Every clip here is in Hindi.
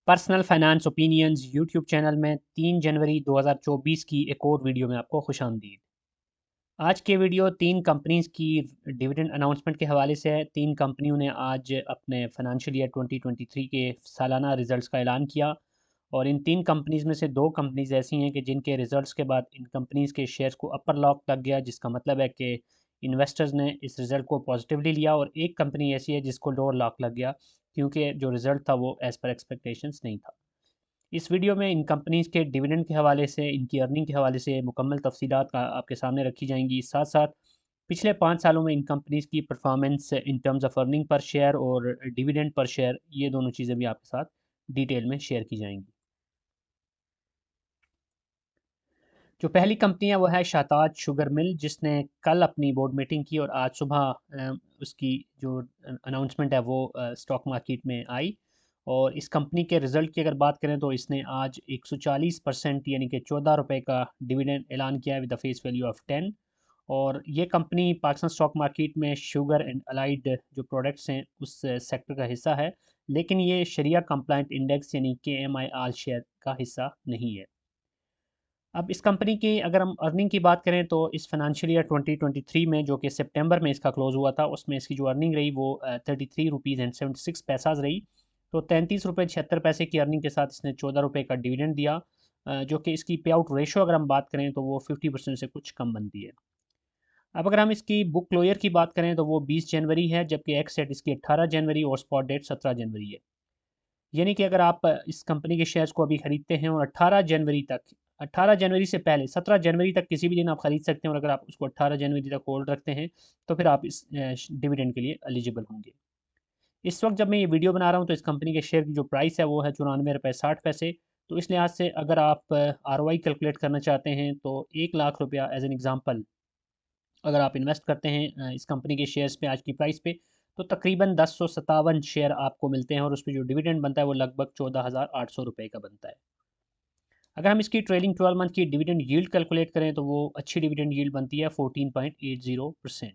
Personal finance opinions YouTube channel में 3 जनवरी 2024 की एक और वीडियो में आपको खुशामदीद। आज के वीडियो 3 कंपनीज़ की डिविडेंड अनाउंसमेंट के हवाले से है। 3 कंपनियों ने आज अपने फाइनेंशियल ईयर 2023 के सालाना रिजल्ट्स का ऐलान किया और इन 3 कंपनीज़ में से 2 कंपनीज़ ऐसी हैं कि जिनके रिजल्ट्स के बाद इन कंपनीज़ के शेयर्स को अपर लॉक लग गया, जिसका मतलब है कि इन्वेस्टर्स ने इस रिज़ल्ट को पॉजिटिवली लिया, और एक कंपनी ऐसी है जिसको लोअर लॉक लग गया क्योंकि जो रिज़ल्ट था वो एज़ पर एक्सपेक्टेशंस नहीं था। इस वीडियो में इन कंपनीज़ के डिविडेंड के हवाले से, इनकी अर्निंग के हवाले से मुकम्मल तफ़सीलात का आपके सामने रखी जाएंगी। साथ साथ पिछले 5 सालों में इन कंपनीज़ की performance in terms of earning per share और डिविडेंड पर शेयर, ये दोनों चीज़ें भी आपके साथ डिटेल में शेयर की जाएंगी। जो पहली कंपनी है वो है शाहताज शुगर मिल, जिसने कल अपनी बोर्ड मीटिंग की और आज सुबह उसकी जो अनाउंसमेंट है वो स्टॉक मार्केट में आई। और इस कंपनी के रिज़ल्ट की अगर बात करें तो इसने आज 140% यानी कि 14 रुपये का डिविडेंड ऐलान किया है with the face value of 10। और ये कंपनी पाकिस्तान स्टॉक मार्केट में शुगर एंड अलाइड जो प्रोडक्ट्स हैं उस सेक्टर का हिस्सा है, लेकिन ये शरिया कंप्लाइंट इंडेक्स यानी KMI आल शेयर का हिस्सा नहीं है। अब इस कंपनी की अगर हम अर्निंग की बात करें तो इस फाइनेंशियल ईयर 2023 में, जो कि सितंबर में इसका क्लोज़ हुआ था, उसमें इसकी जो अर्निंग रही वो 33 रुपीज़ एंड 76 पैसाज़ रही। तो 33 रुपये 76 पैसे की अर्निंग के साथ इसने 14 रुपये का डिविडेंड दिया, जो कि इसकी पे आउट रेशो अगर हम बात करें तो वो 50% से कुछ कम बनती है। अब अगर हम इसकी बुक क्लोजर की बात करें तो वो 20 जनवरी है, जबकि एक्स डेट इसकी 18 जनवरी और स्पॉट डेट 17 जनवरी है। यानी कि अगर आप इस कंपनी के शेयर्स को अभी खरीदते हैं और 18 जनवरी से पहले 17 जनवरी तक किसी भी दिन आप खरीद सकते हैं, और अगर आप उसको 18 जनवरी तक होल्ड रखते हैं तो फिर आप इस डिविडेंड के लिए एलिजिबल होंगे। इस वक्त जब मैं ये वीडियो बना रहा हूँ तो इस कंपनी के शेयर की जो प्राइस है वो है 94 रुपये 60 पैसे। तो इस लिहाज से अगर आप ROI कैलकुलेट करना चाहते हैं तो 1 लाख रुपया एज एन एग्ज़ाम्पल अगर आप इन्वेस्ट करते हैं इस कंपनी के शेयर्स पे आज की प्राइस पे, तो तकरीबन 1057 शेयर आपको मिलते हैं और उस पे जो डिविडेंड बनता है वो लगभग 14,800 रुपये का बनता है। अगर हम इसकी ट्रेलिंग 12 मंथ की डिविडेंड यील्ड कैलकुलेट करें तो वो अच्छी डिविडेंड यील्ड बनती है 14.80%।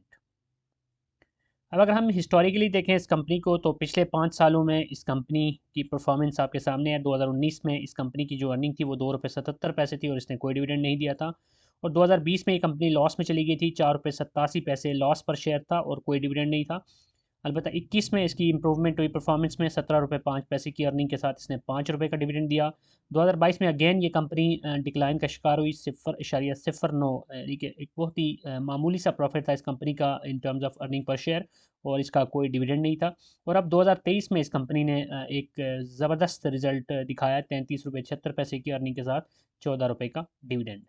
अब अगर हम हिस्टोरिकली देखें इस कंपनी को तो पिछले 5 सालों में इस कंपनी की परफॉर्मेंस आपके सामने है। 2019 में इस कंपनी की जो अर्निंग थी वो 2 रुपये 77 पैसे थी और इसने कोई डिविडेंड नहीं दिया था। और 2020 में ये कंपनी लॉस में चली गई थी, 4 रुपये 87 पैसे लॉस पर शेयर था और कोई डिविडेंड नहीं था। अलबत्ता 21 में इसकी इंप्रूवमेंट हुई परफॉर्मेंस में, 17 रुपये 5 पैसे की अर्निंग के साथ इसने 5 रुपये का डिविडेंड दिया। 2022 में अगेन ये कंपनी डिक्लाइन का शिकार हुई, 0.09, यानी कि एक बहुत ही मामूली सा प्रॉफिट था इस कंपनी का in terms of earning per share, और इसका कोई डिविडेंड नहीं था। और अब 2023 में इस कंपनी ने एक ज़बरदस्त रिजल्ट दिखाया, 33 रुपये 76 पैसे की अर्निंग के साथ 14 रुपये का डिविडेंड।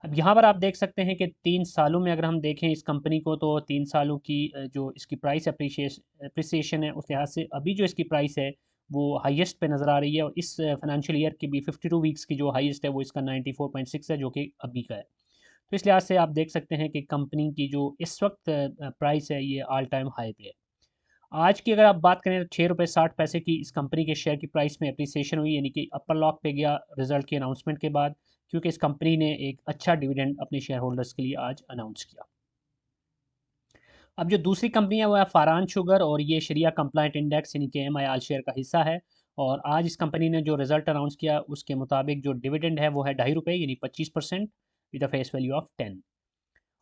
अब यहाँ पर आप देख सकते हैं कि 3 सालों में अगर हम देखें इस कंपनी को तो 3 सालों की जो इसकी प्राइस अप्रिसिएशन है उस लिहाज से अभी जो इसकी प्राइस है वो हाईएस्ट पे नज़र आ रही है, और इस फाइनेंशियल ईयर की भी 52 वीक्स की जो हाईएस्ट है वो इसका 94.6 है, जो कि अभी का है। तो इस लिहाज से आप देख सकते हैं कि कंपनी की जो इस वक्त प्राइस है ये ऑल टाइम हाई पे है। आज की अगर आप बात करें तो 6 रुपये 60 पैसे की इस कंपनी के शेयर की प्राइस में अप्रिसिएशन हुई, यानी कि अपर लॉक पे गया रिजल्ट के अनाउंसमेंट के बाद, क्योंकि इस कंपनी ने एक अच्छा डिविडेंड अपने शेयर होल्डर्स के लिए आज अनाउंस किया। अब जो दूसरी कंपनी है वो है फारान शुगर, और ये शरिया कंप्लाइंट इंडेक्स यानी कि MI आल शेयर का हिस्सा है। और आज इस कंपनी ने जो रिजल्ट अनाउंस किया उसके मुताबिक जो डिविडेंड है वो है ₹2.5 यानी 25% with a face value of 10।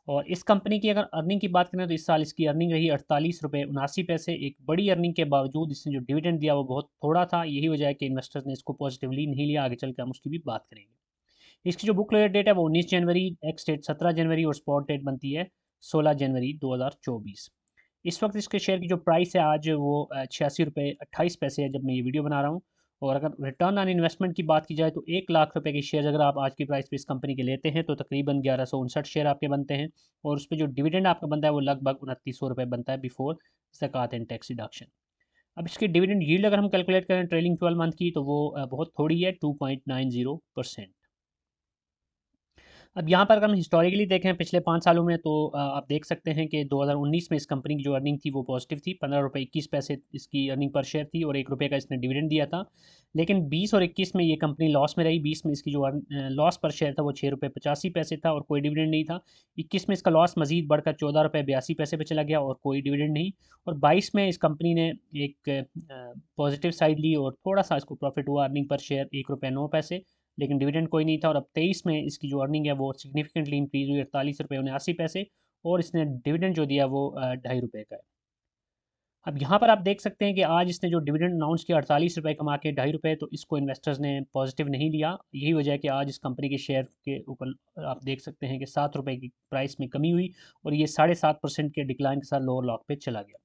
और इस कंपनी की अगर अर्निंग की बात करें तो इस साल इसकी अर्निंग रही 48 रुपये 79 पैसे। एक बड़ी अर्निंग के बावजूद इसने जो डिविडेंड दिया वो बहुत थोड़ा था, यही वजह है कि इन्वेस्टर्स ने इसको पॉजिटिवली नहीं लिया। आगे चल के हम उसकी भी बात करेंगे। इसकी जो बुक क्लोजर डेट है वो 19 जनवरी, एक्स डेट 17 जनवरी और स्पॉट डेट बनती है 16 जनवरी 2024। इस वक्त इसके शेयर की जो प्राइस है आज वो 86 रुपये 28 पैसे है जब मैं ये वीडियो बना रहा हूँ। और अगर रिटर्न ऑन इन्वेस्टमेंट की बात की जाए तो 1 लाख रुपए के शेयर अगर आप आज की प्राइस पे इस कंपनी के लेते हैं तो तकरीबन 1159 शेयर आपके बनते हैं, और उस पर जो डिविडेंड आपका बनता है वो लगभग 2900 रुपये बनता है बिफोर ज़कात एंड टैक्स डिडक्शन। अब इसकी डिविडेंड यील्ड अगर हम कैलकुलेट करें ट्रेलिंग 12 मंथ की तो वो बहुत थोड़ी है, 2.90%। अब यहाँ पर अगर हम हिस्टोरिकली देखें पिछले 5 सालों में, तो आप देख सकते हैं कि 2019 में इस कंपनी की जो अर्निंग थी वो पॉजिटिव थी, 15 रुपये 21 पैसे इसकी अर्निंग पर शेयर थी और 1 रुपये का इसने डिविडेंड दिया था। लेकिन 20 और 21 में ये कंपनी लॉस में रही। 20 में इसकी जो लॉस पर शेयर था वो 6 रुपये 85 पैसे था और कोई डिविडेंड नहीं था। 21 में इसका लॉस मजीद बढ़कर 14 रुपये 82 पैसे पे चला गया और कोई डिविडेंड नहीं। और 22 में इस कंपनी ने एक पॉजिटिव साइड ली और थोड़ा सा इसको प्रॉफिट हुआ, अर्निंग पर शेयर 1 रुपये 9 पैसे, लेकिन डिविडेंड कोई नहीं था। और अब 23 में इसकी जो अर्निंग है वो सिग्निफिकेंटली इंक्रीज हुई, 48 रुपये 79 पैसे, और इसने डिविडेंड जो दिया वो 2.5 रुपये का है। अब यहाँ पर आप देख सकते हैं कि आज इसने जो डिविडेंड अनाउंस किया 48 रुपये कमा के 2.5 रुपये, तो इसको इन्वेस्टर्स ने पॉजिटिव नहीं लिया। यही वजह है कि आज इस कंपनी के शेयर के ऊपर आप देख सकते हैं कि 7 रुपये की प्राइस में कमी हुई और ये 7.5% के डिक्लाइन के साथ लोअर लॉक पे चला गया।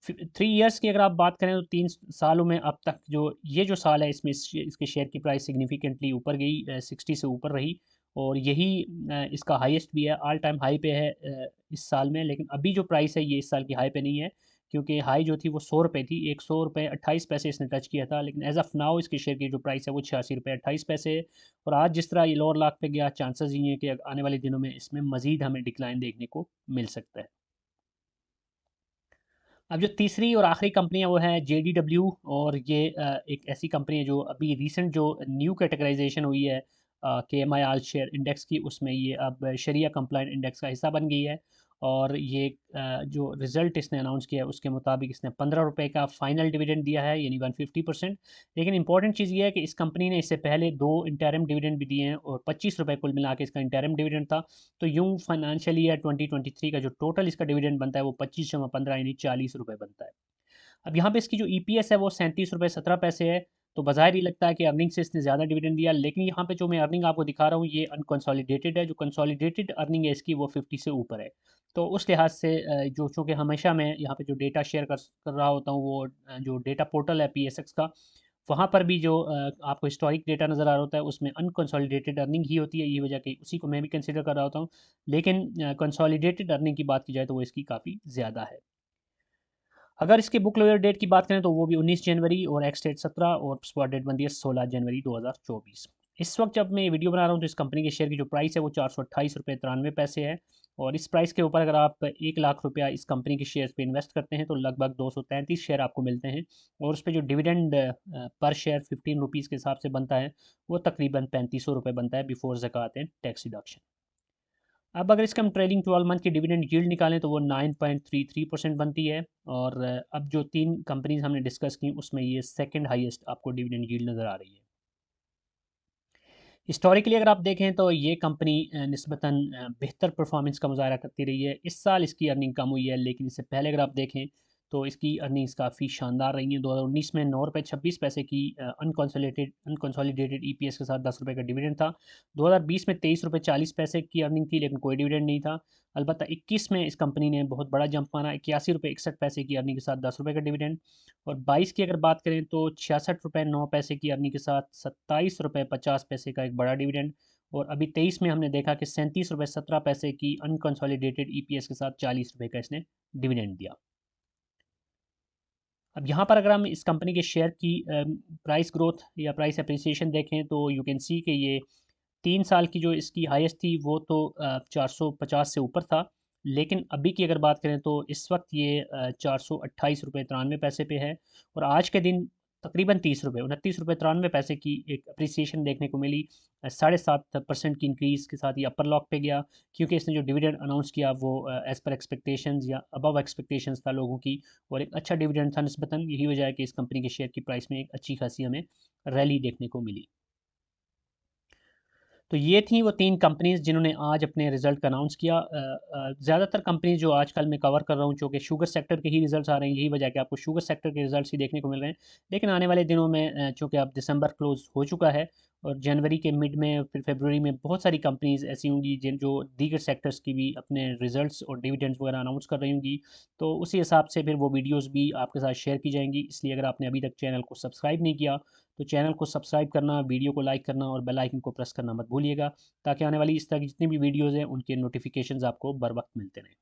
3 ईयर्स की अगर आप बात करें तो 3 सालों में अब तक जो ये जो साल है इसमें इसके शेयर की प्राइस सिग्निफिकेंटली ऊपर गई, 60 से ऊपर रही, और यही इसका हाईएस्ट भी है, ऑल टाइम हाई पे है इस साल में। लेकिन अभी जो प्राइस है ये इस साल की हाई पे नहीं है, क्योंकि हाई जो थी वो 100 रुपये थी, 100 रुपये 28 पैसे इसने टच किया था। लेकिन एज ऑफ नाउ इसके शेयर की जो प्राइस है वो 86 रुपये 28 पैसे है। और आज जिस तरह ये लोअर लाख पे गया, चांसेस ये हैं कि आने वाले दिनों में इसमें मजीद हमें डिक्लाइन देखने को मिल सकता है। अब जो तीसरी और आखिरी कंपनी है वो है JDW, और ये एक ऐसी कंपनी है जो अभी रिसेंट जो न्यू कैटेगराइजेशन हुई है KMI आल शेयर इंडेक्स की, उसमें ये अब शरिया कंप्लाइंट इंडेक्स का हिस्सा बन गई है। और ये जो रिज़ल्ट इसने अनाउंस किया है उसके मुताबिक इसने 15 रुपये का फाइनल डिविडेंड दिया है, यानी 150%। लेकिन इंपॉर्टेंट चीज़ ये है कि इस कंपनी ने इससे पहले 2 इंटरम डिविडेंड भी दिए हैं और 25 रुपये कुल मिला के इसका इंटरम डिविडेंड था। तो यूं फाइनेंशियल ईयर 2023 का जो टोटल इसका डिविडेंड बनता है वो 25/15 यानी 40 रुपये बनता है। अब यहाँ पे इसकी जो EPS है वो 37 रुपये 17 पैसे है। तो बाज़ाहिर ही लगता है कि अर्निंग से इसने ज़्यादा डिविडेंड दिया, लेकिन यहाँ पे जो मैं अर्निंग आपको दिखा रहा हूँ ये अनकंसोलिडेटेड है। जो कंसोलिडेटेड अर्निंग है इसकी वो 50 से ऊपर है। तो उस लिहाज से जो चूँकि हमेशा मैं यहाँ पे जो डेटा शेयर कर रहा होता हूँ वो जो डेटा पोर्टल है PSX का, वहाँ पर भी जो आपको हिस्टोरिक डेटा नज़र आ रहा होता है उसमें अनकंसोलिडेटेड अर्निंग ही होती है। ये वजह कि उसी को मैं भी कंसिडर कर रहा होता हूँ। लेकिन कंसोलिडेटेड अर्निंग की बात की जाए तो वो इसकी काफ़ी ज़्यादा है। अगर इसके बुक क्लोजर डेट की बात करें तो वो भी 19 जनवरी और एक्स डेट 17, और स्पॉट डेट बनती है 16 जनवरी 2024। इस वक्त जब मैं ये वीडियो बना रहा हूँ तो इस कंपनी के शेयर की जो प्राइस है वो 428 रुपये 93 पैसे है। और इस प्राइस के ऊपर अगर आप 1 लाख रुपया इस कंपनी के शेयर पे इन्वेस्ट करते हैं तो लगभग 233 शेयर आपको मिलते हैं। और उस पर जो डिविडेंड पर शेयर 15 रुपीज़ के हिसाब से बनता है वो तकरीबन 3500 रुपये बनता है बिफोर ज़कात एंड टैक्स डिडक्शन। अब अगर इसका हम ट्रेलिंग 12 मंथ की डिविडेंड यील्ड निकालें तो वो 9.33% बनती है। और अब जो 3 कंपनीज हमने डिस्कस की उसमें ये सेकंड हाईएस्ट आपको डिविडेंड यील्ड नज़र आ रही है। हिस्टोरिकली अगर आप देखें तो ये कंपनी निस्बतन बेहतर परफॉर्मेंस का मुजाहरा करती रही है। इस साल इसकी अर्निंग कम हुई है, लेकिन इससे पहले अगर आप देखें तो इसकी अर्निंग्स काफ़ी शानदार रही हैं। 2019 में 9 रुपये 26 पैसे की अनकंसोलिडेटेड EPS के साथ 10 रुपये का डिविडेंड था। 2020 में 23 रुपये 40 पैसे की अर्निंग थी, लेकिन कोई डिविडेंड नहीं था। अलबत्ता 21 में इस कंपनी ने बहुत बड़ा जंप मारा, 81 रुपये 61 पैसे की अर्निंग के साथ 10 रुपये का डिविडेंड। और 22 की अगर बात करें तो 66 रुपये 9 पैसे की अर्निंग के साथ 27 रुपये 50 पैसे का एक बड़ा डिविडेंड। और अभी 23 में हमने देखा कि 37 रुपये 17 पैसे की अनकंसोलिडेटेड EPS के साथ 40 रुपये का इसने डिविडेंड दिया। अब यहाँ पर अगर हम इस कंपनी के शेयर की प्राइस ग्रोथ या प्राइस अप्रिसिएशन देखें तो यू कैन सी कि ये 3 साल की जो इसकी हाईएस्ट थी वो तो 450 से ऊपर था। लेकिन अभी की अगर बात करें तो इस वक्त ये 428 रुपये 93 पैसे पे है। और आज के दिन तकरीबन 30 रुपये 29 रुपये 93 पैसे की एक अप्रिसिएशन देखने को मिली। 7.5% की इंक्रीज़ के साथ ये अपर लॉक पे गया, क्योंकि इसने जो डिविडेंड अनाउंस किया वो एज़ पर एक्सपेक्टेशंस या अबव एक्सपेक्टेशंस था लोगों की, और एक अच्छा डिविडेंड था निस्बतन। यही वजह है कि इस कंपनी के शेयर की प्राइस में एक अच्छी खासी हमें रैली देखने को मिली। तो ये थी वो 3 कंपनीज़ जिन्होंने आज अपने रिज़ल्ट का अनाउंस किया। ज़्यादातर कंपनीज़ जो आजकल मैं कवर कर रहा हूँ चूँकि शुगर सेक्टर के ही रिज़ल्ट्स आ रहे हैं, यही वजह है कि आपको शुगर सेक्टर के रिज़ल्ट्स ही देखने को मिल रहे हैं। लेकिन आने वाले दिनों में चूँकि अब दिसंबर क्लोज़ हो चुका है और जनवरी के मिड में फिर फरवरी में बहुत सारी कंपनीज़ ऐसी होंगी जिन जो दीगर सेक्टर्स की भी अपने रिज़ल्ट्स और डिविडेंड्स वगैरह अनाउंस कर रही होंगी। तो उसी हिसाब से फिर वो वीडियोज़ भी आपके साथ शेयर की जाएँगी। इसलिए अगर आपने अभी तक चैनल को सब्सक्राइब नहीं किया तो चैनल को सब्सक्राइब करना, वीडियो को लाइक करना और बेल आइकन को प्रेस करना मत भूलिएगा, ताकि आने वाली इस तरह की जितनी भी वीडियोज़ हैं उनके नोटिफिकेशंस आपको बर वक्त मिलते रहें।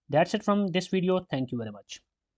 That's it from this video, thank you very much.